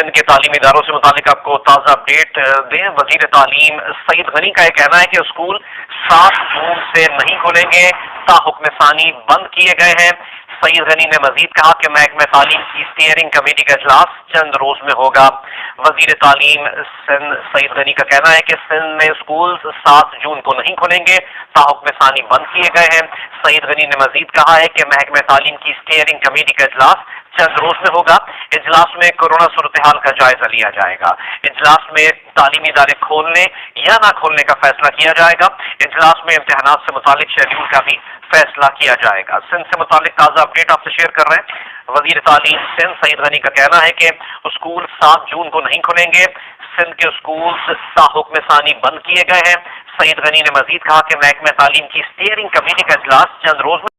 سندھ کے تعلیمی اداروں سے متعلق آپ کو تازہ اپڈیٹ دیں۔ وزیر تعلیم سعید غنی کا یہ کہنا ہے کہ اسکول 7 جون سے نہیں کھلیں گے، تاحکم ثانی بند کیے گئے ہیں۔ سعید غنی نے مزید کہا کہ محکمہ تعلیم کی اسٹیئرنگ کمیٹی کا اجلاس چند روز میں ہوگا۔ وزیر تعلیم سندھ سعید غنی کا کہنا ہے کہ سندھ میں اسکول 7 جون کو نہیں کھلیں گے، تاحکم ثانی بند کیے گئے ہیں۔ سعید غنی نے مزید کہا ہے کہ محکمہ تعلیم کی اسٹیئرنگ کمیٹی کا اجلاس چند روز میں ہوگا۔ اجلاس میں کورونا صورتحال کا جائزہ لیا جائے گا۔ اجلاس میں تعلیمی ادارے کھولنے یا نہ کھولنے کا فیصلہ کیا جائے گا۔ اجلاس میں امتحانات سے متعلق شیڈول کا بھی فیصلہ کیا جائے گا۔ سندھ سے متعلق تازہ اپڈیٹ آپ سے شیئر کر رہے ہیں۔ وزیر تعلیم سندھ سعید غنی کا کہنا ہے کہ اسکول 7 جون کو نہیں کھلیں گے، سندھ کے اسکول تاحکم ثانی بند کیے گئے ہیں۔ سعید غنی نے مزید کہا کہ محکمہ تعلیم کی اسٹیئرنگ کمیٹی کا اجلاس چند روز میں